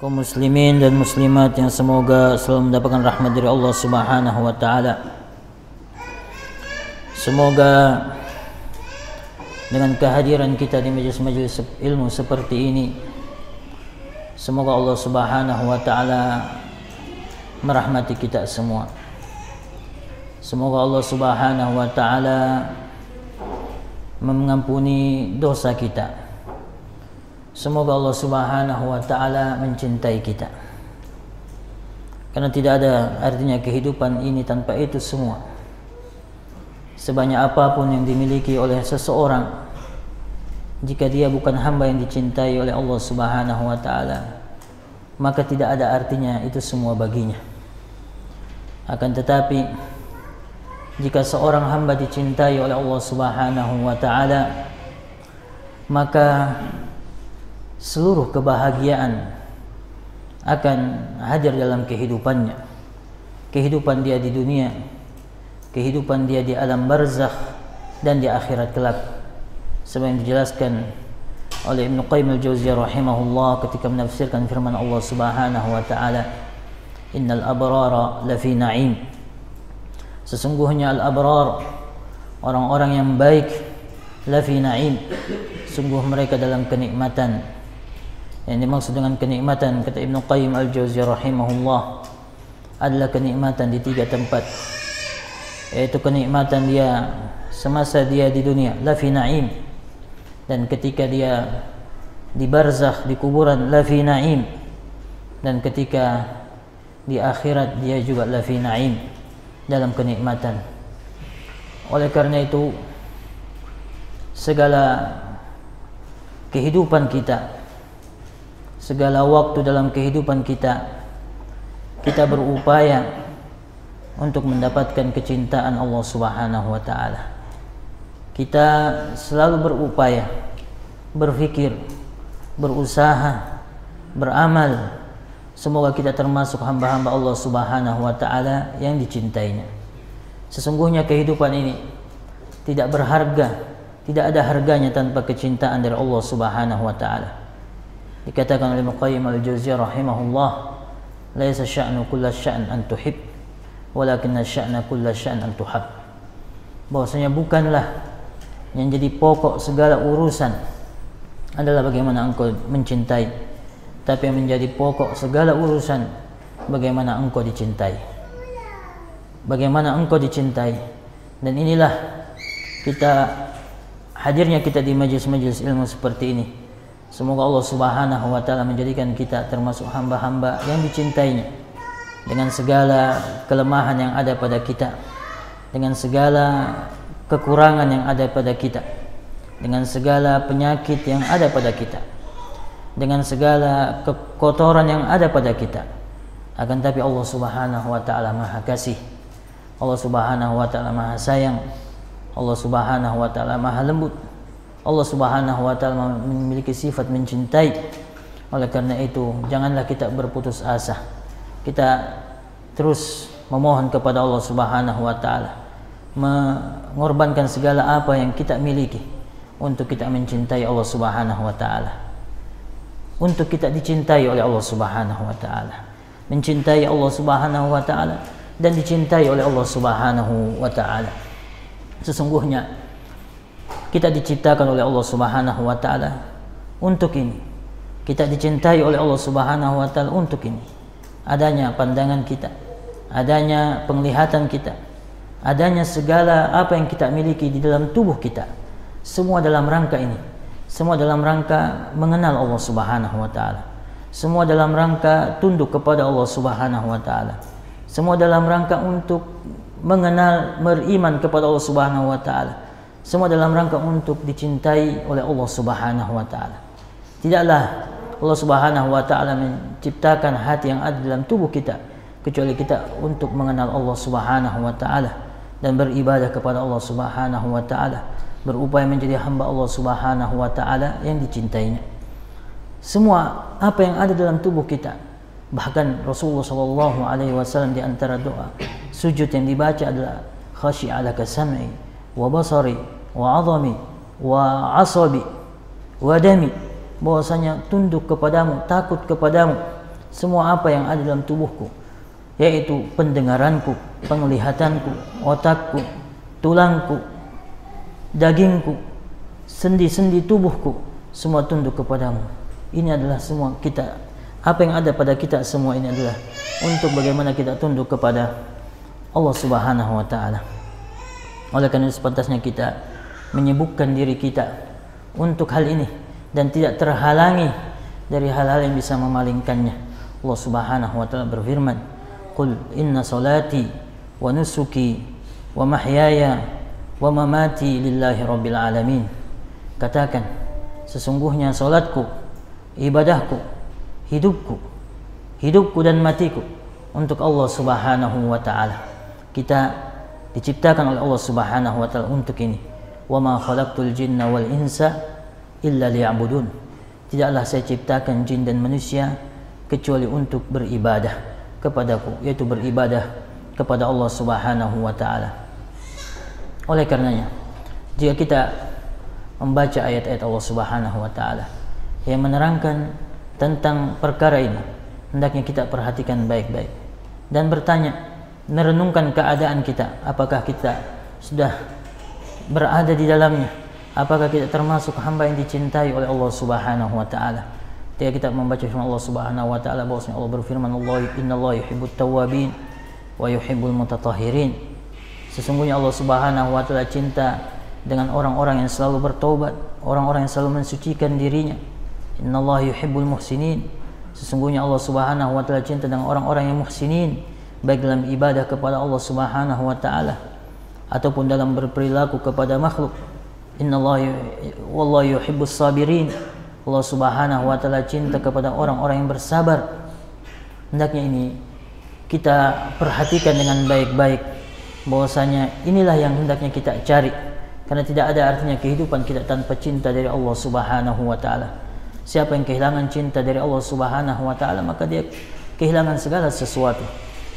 kaum muslimin dan muslimat yang semoga selalu mendapatkan rahmat dari Allah Subhanahu wa taala. Semoga dengan kehadiran kita di majelis-majelis ilmu seperti ini, semoga Allah Subhanahu wa taala merahmati kita semua. Semoga Allah Subhanahu wa taala mengampuni dosa kita. Semoga Allah Subhanahu wa taala mencintai kita. Karena tidak ada artinya kehidupan ini tanpa itu semua. Sebanyak apapun yang dimiliki oleh seseorang, jika dia bukan hamba yang dicintai oleh Allah Subhanahu wa taala, maka tidak ada artinya itu semua baginya. Akan tetapi jika seorang hamba dicintai oleh Allah Subhanahu wa taala, maka seluruh kebahagiaan akan hadir dalam kehidupannya. Kehidupan dia di dunia, kehidupan dia di alam barzakh, dan di akhirat kelak. Sebagaimana dijelaskan oleh Ibnu Qayyim al-Jauziyah rahimahullah ketika menafsirkan firman Allah Subhanahu wa taala, "Innal abrara lafi na'im." Sesungguhnya al-abrar, orang-orang yang baik, lafi na'im, sungguh mereka dalam kenikmatan. Yang dimaksud dengan kenikmatan, kata Ibnu Qayyim al-Jauziyah rahimahullah, adalah kenikmatan di 3 tempat, yaitu kenikmatan dia semasa dia di dunia, lafi na'im, dan ketika dia di barzakh, di kuburan, lafi na'im, dan ketika di akhirat dia juga lafi na'im, dalam kenikmatan. Oleh karena itu, segala kehidupan kita, segala waktu dalam kehidupan kita, kita berupaya untuk mendapatkan kecintaan Allah Subhanahu wa taala. Kita selalu berupaya, berfikir, berusaha, beramal, semoga kita termasuk hamba-hamba Allah Subhanahu wa taala yang dicintainya. Sesungguhnya kehidupan ini tidak berharga, tidak ada harganya tanpa kecintaan dari Allah Subhanahu wa taala. Dikatakan oleh Ibnu Qayyim al-Jauziyah rahimahullah, "Laisa sya'nu kullu sya'n an tuhib, walakinna sya'na kullu sya'n an tuhab." Bahwasanya bukanlah yang jadi pokok segala urusan adalah bagaimana engkau mencintai, tapi yang menjadi pokok segala urusan bagaimana engkau dicintai. Bagaimana engkau dicintai. Dan inilah hadirnya kita di majelis-majelis ilmu seperti ini. Semoga Allah Subhanahu wa taala menjadikan kita termasuk hamba-hamba yang dicintainya, dengan segala kelemahan yang ada pada kita, dengan segala kekurangan yang ada pada kita, dengan segala penyakit yang ada pada kita, dengan segala kekotoran yang ada pada kita. Akan tapi Allah Subhanahu wa taala Maha Kasih, Allah Subhanahu wa taala Maha Sayang, Allah Subhanahu wa taala Maha Lembut, Allah Subhanahu wa taala memiliki sifat mencintai. Oleh karena itu, janganlah kita berputus asa. Kita terus memohon kepada Allah Subhanahu wa taala, mengorbankan segala apa yang kita miliki untuk kita mencintai Allah Subhanahu wa taala, untuk kita dicintai oleh Allah Subhanahu wa taala, mencintai Allah Subhanahu wa taala dan dicintai oleh Allah Subhanahu wa taala. Sesungguhnya kita diciptakan oleh Allah Subhanahu wa taala untuk ini. Kita dicintai oleh Allah Subhanahu wa taala untuk ini. Adanya pandangan kita, adanya penglihatan kita, adanya segala apa yang kita miliki di dalam tubuh kita, semua dalam rangka ini. Semua dalam rangka mengenal Allah Subhanahu wa taala. Semua dalam rangka tunduk kepada Allah Subhanahu wa taala. Semua dalam rangka untuk mengenal, beriman kepada Allah Subhanahu wa taala. Semua dalam rangka untuk dicintai oleh Allah Subhanahu wa taala. Tidaklah Allah Subhanahu wa taala menciptakan hati yang ada dalam tubuh kita kecuali kita untuk mengenal Allah Subhanahu wa taala dan beribadah kepada Allah Subhanahu wa taala, berupaya menjadi hamba Allah Subhanahu wa taala yang dicintainya. Semua apa yang ada dalam tubuh kita, bahkan Rasulullah sallallahu alaihi wasallam di antara doa sujud yang dibaca adalah khasyi'alaka sam'i wa basari wa 'azami wa 'asabi wa dami, bahwasanya tunduk kepadamu, takut kepadamu, semua apa yang ada dalam tubuhku, yaitu pendengaranku, penglihatanku, otakku, tulangku, dagingku, sendi-sendi tubuhku, semua tunduk kepadamu. Ini adalah semua kita, apa yang ada pada kita semua ini adalah untuk bagaimana kita tunduk kepada Allah Subhanahu wa Ta'ala. Oleh karena itu sepantasnya kita menyibukkan diri kita untuk hal ini dan tidak terhalangi dari hal-hal yang bisa memalingkannya. Allah Subhanahu wa Ta'ala berfirman, "Qul inna salati wa nusuki wa mahyaya wa mamati lillahi rabbil alamin." Katakan, sesungguhnya salatku, ibadahku, hidupku dan matiku untuk Allah Subhanahu wa Ta'ala. Kita diciptakan oleh Allah Subhanahu wa Ta'ala untuk ini. Wa ma khalaqtul jinna wal insa illa liya'budun. Tidaklah saya ciptakan jin dan manusia kecuali untuk beribadah kepadaku, yaitu beribadah kepada Allah Subhanahu wa Ta'ala. Oleh karenanya, jika kita membaca ayat-ayat Allah Subhanahu wa Ta'ala yang menerangkan tentang perkara ini, hendaknya kita perhatikan baik-baik dan bertanya, merenungkan keadaan kita, apakah kita sudah berada di dalamnya, apakah kita termasuk hamba yang dicintai oleh Allah Subhanahu wa Ta'ala. Ketika kita membaca firman Allah Subhanahu wa Ta'ala, bahwasanya Allah berfirman, "Innallaha yuhibbut tawwabin wa yuhibbul mutatahhirin." Sesungguhnya Allah Subhanahu wa Ta'ala cinta dengan orang-orang yang selalu bertaubat, orang-orang yang selalu mensucikan dirinya. Innallaha yuhibbul muhsinin. Sesungguhnya Allah Subhanahu wa Ta'ala cinta dengan orang-orang yang muhsinin, baik dalam ibadah kepada Allah Subhanahu wa Ta'ala ataupun dalam berperilaku kepada makhluk. Innallaha wallahu yuhibbus sabirin. Allah Subhanahu wa Ta'ala cinta kepada orang-orang yang bersabar. Hendaknya ini kita perhatikan dengan baik-baik, bahwasanya inilah yang hendaknya kita cari, karena tidak ada artinya kehidupan kita tanpa cinta dari Allah Subhanahu wa Ta'ala. Siapa yang kehilangan cinta dari Allah Subhanahu wa Ta'ala, maka dia kehilangan segala sesuatu.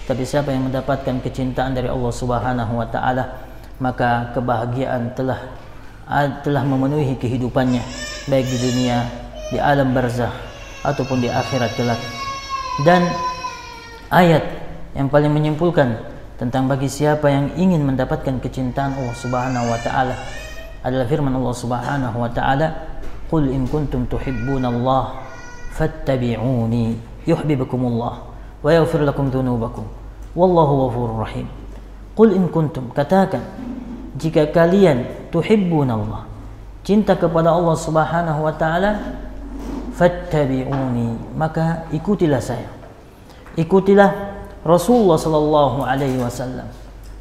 Tapi siapa yang mendapatkan kecintaan dari Allah Subhanahu wa Ta'ala, maka kebahagiaan telah memenuhi kehidupannya, baik di dunia, di alam barzakh ataupun di akhirat kelak. Dan ayat yang paling menyimpulkan tentang bagi siapa yang ingin mendapatkan kecintaan Allah Subhanahu wa Ta'ala adalah firman Allah Subhanahu wa Ta'ala, "Qul in kuntum tuhibbunallaha fattabi'uni yuhibbukumullah wa yaghfir lakum dzunubakum wallahu ghafurur rahim." Qul in kuntum, katakan, jika kalian tuhibbunallah, cinta kepada Allah Subhanahu wa Ta'ala, fattabi'uni, maka ikutilah saya, ikutilah Rasulullah sallallahu alaihi wasallam.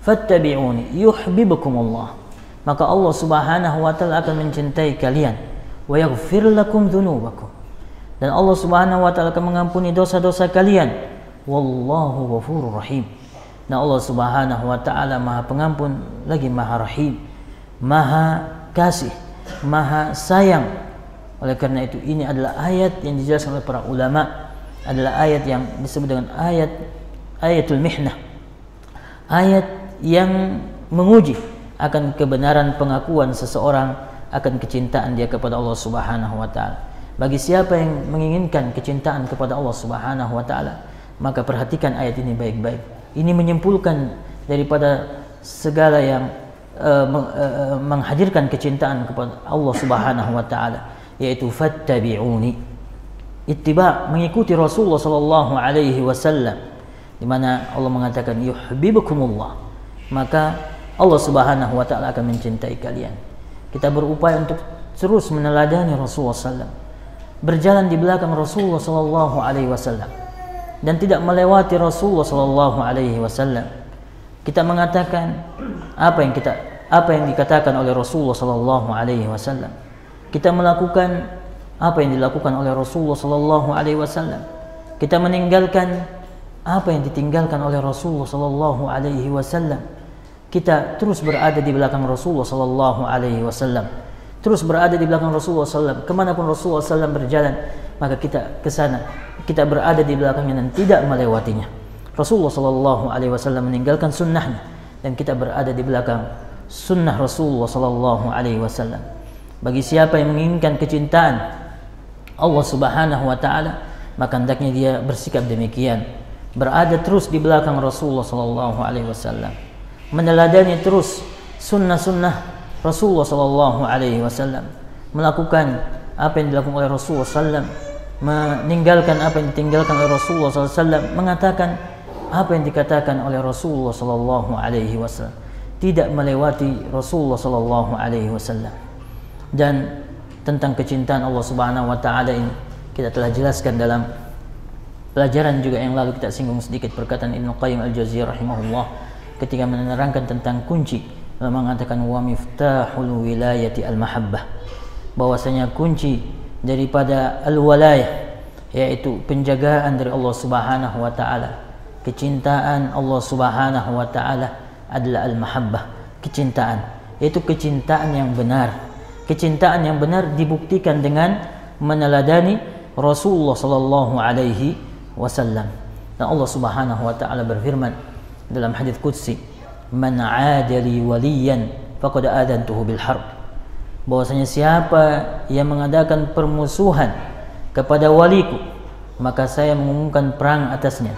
Fattabi'uni yuhibbukumullah, maka Allah Subhanahu wa Ta'ala akan mencintai kalian. Wa yaghfir lakum dzunubakum, dan Allah Subhanahu wa Ta'ala akan mengampuni dosa-dosa kalian. Wallahu ghafurur rahim, dan Allah Subhanahu wa Ta'ala Maha Pengampun lagi Maha Rahim, Maha Kasih, Maha Sayang. Oleh karena itu, ini adalah ayat yang dijelaskan oleh para ulama, adalah ayat yang disebut dengan ayatul mihnah, ayat yang menguji akan kebenaran pengakuan seseorang akan kecintaan dia kepada Allah Subhanahu wa Ta'ala. Bagi siapa yang menginginkan kecintaan kepada Allah Subhanahu wa Ta'ala, maka perhatikan ayat ini baik-baik. Ini menyimpulkan daripada segala yang menghadirkan kecintaan kepada Allah Subhanahu wa Ta'ala, yaitu fattabi'uni, ittiba, mengikuti Rasulullah sallallahu alaihi wasallam, di mana Allah mengatakan yuhibbukumullah, maka Allah Subhanahu wa Ta'ala akan mencintai kalian. Kita berupaya untuk terus meneladani Rasulullah SAW, berjalan di belakang Rasulullah sallallahu alaihi wasallam, dan tidak melewati Rasulullah sallallahu alaihi wasallam. Kita mengatakan apa yang dikatakan oleh Rasulullah sallallahu alaihi wasallam. Kita melakukan apa yang dilakukan oleh Rasulullah sallallahu alaihi wasallam. Kita meninggalkan apa yang ditinggalkan oleh Rasulullah sallallahu alaihi wasallam. Kita terus berada di belakang Rasulullah sallallahu alaihi wasallam, terus berada di belakang Rasulullah sallallahu, kemanapun Rasulullah sallallahu berjalan, maka kita ke sana, kita berada di belakangnya dan tidak melewatinya. Rasulullah sallallahu alaihi wasallam meninggalkan sunnahnya, dan kita berada di belakang sunnah Rasulullah sallallahu alaihi wasallam. Bagi siapa yang menginginkan kecintaan Allah Subhanahu wa Ta'ala, maka hendaknya dia bersikap demikian, berada terus di belakang Rasulullah sallallahu alaihi wasallam, meneladani terus sunnah-sunnah Rasulullah sallallahu alaihi wasallam, melakukan apa yang dilakukan oleh Rasulullah sallam, meninggalkan apa yang ditinggalkan oleh Rasulullah sallam, mengatakan apa yang dikatakan oleh Rasulullah sallallahu alaihi wasallam, tidak melewati Rasulullah sallallahu alaihi wasallam. Dan tentang kecintaan Allah Subhanahu wa taala ini kita telah jelaskan dalam pelajaran juga yang lalu, kita singgung sedikit perkataan Ibnu Qayyim Al-Jauziyah rahimahullah ketika menerangkan tentang kunci, mengatakan wa miftahul wilayati al-mahabbah, bahwasanya kunci daripada al-walayah, yaitu penjagaan dari Allah Subhanahu wa taala, kecintaan Allah Subhanahu wa taala adalah al-mahabbah, kecintaan, yaitu kecintaan yang benar. Kecintaan yang benar dibuktikan dengan meneladani Rasulullah sallallahu alaihi wasallam. Dan Allah Subhanahu wa taala berfirman dalam hadis qudsi, "Man 'adali waliyan faqad adantuhu bil harb." Bahwasanya siapa yang mengadakan permusuhan kepada waliku, maka saya mengumumkan perang atasnya.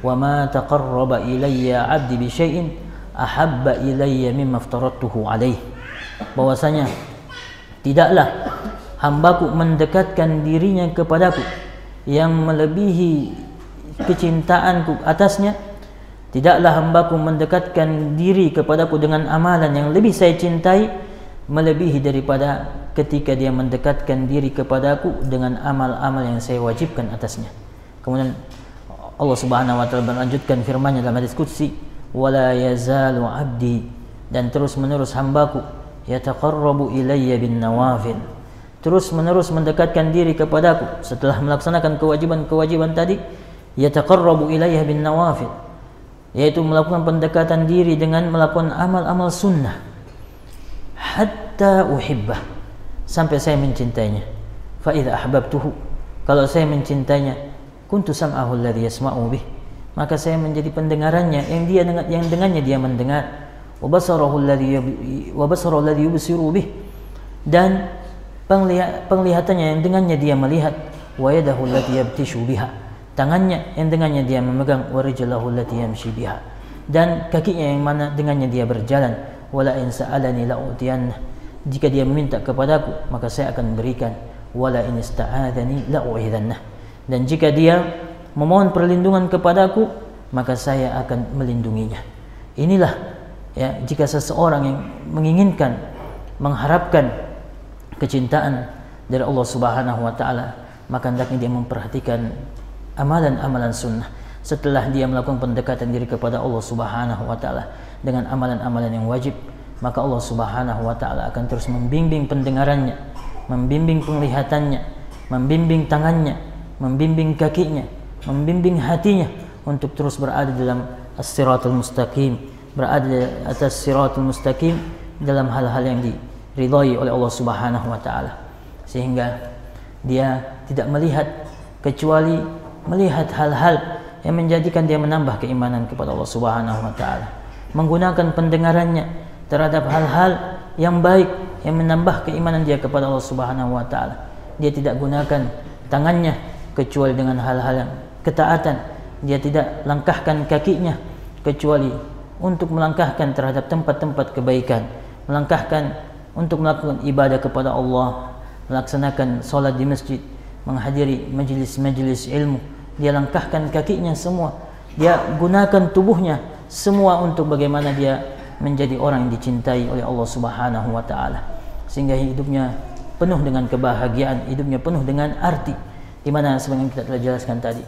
Wa ma taqarraba ilayya 'abdi bi syai'in ahabba ilayya mimma aftaradtuhu alaihi. Bahwasanya tidaklah hambaku mendekatkan dirinya kepadaku yang melebihi kecintaanku atasnya. Tidaklah hambaku mendekatkan diri kepadaku dengan amalan yang lebih saya cintai melebihi daripada ketika dia mendekatkan diri kepadaku dengan amal-amal yang saya wajibkan atasnya. Kemudian Allah Subhanahu wa taala melanjutkan firman-Nya dalam hadis qudsi, "Wala yazalu 'abdi," dan terus menerus hambaku yataqarrabu ilayya bin nawafil, terus menerus mendekatkan diri kepadaku setelah melaksanakan kewajiban-kewajiban tadi. Yataqarrabu ilayya bin nawafil, yaitu melakukan pendekatan diri dengan melakukan amal-amal sunnah, hatta uhibbah, sampai saya mencintainya. Fa idza ahbabtuhu, kalau saya mencintainya, kuntu sam'ahu alladhi yasma'u bih, maka saya menjadi pendengarannya yang dengannya dia mendengar. Wa basarahu alladhi yubsiru bih, dan penglihatannya yang dengannya dia melihat. Wa yadahu allati yabtishu biha, tangannya yang dengannya dia memegang. Wa rijlahu allati yamshi biha, dan kakinya yang mana dengannya dia berjalan. Wala in sa'alani la'utiyanna, jika dia meminta kepadaku maka saya akan berikan. Wala in ista'adani la'u'idhanna, dan jika dia memohon perlindungan kepadaku maka saya akan melindunginya. Inilah ya, jika seseorang yang menginginkan, mengharapkan kecintaan dari Allah Subhanahu wa taala, maka hendaknya dia memperhatikan amalan-amalan sunnah. Setelah dia melakukan pendekatan diri kepada Allah Subhanahu wa taala dengan amalan-amalan yang wajib, maka Allah Subhanahu wa taala akan terus membimbing pendengarannya, membimbing penglihatannya, membimbing tangannya, membimbing kakinya, membimbing hatinya untuk terus berada dalam as-siratul mustaqim, berada di atas siratul mustaqim dalam hal-hal yang diridhai oleh Allah Subhanahu wa taala, sehingga dia tidak melihat kecuali melihat hal-hal yang menjadikan dia menambah keimanan kepada Allah Subhanahu wa taala, menggunakan pendengarannya terhadap hal-hal yang baik yang menambah keimanan dia kepada Allah Subhanahu wa taala. Dia tidak gunakan tangannya kecuali dengan hal-hal yang ketaatan. Dia tidak langkahkan kakinya kecuali untuk melangkahkan terhadap tempat-tempat kebaikan, melangkahkan untuk melakukan ibadah kepada Allah, melaksanakan solat di masjid, menghadiri majelis-majelis ilmu. Dia langkahkan kakinya semua, dia gunakan tubuhnya semua untuk bagaimana dia menjadi orang yang dicintai oleh Allah Subhanahu wa taala, sehingga hidupnya penuh dengan kebahagiaan, hidupnya penuh dengan arti, di mana sebenarnya kita telah jelaskan tadi.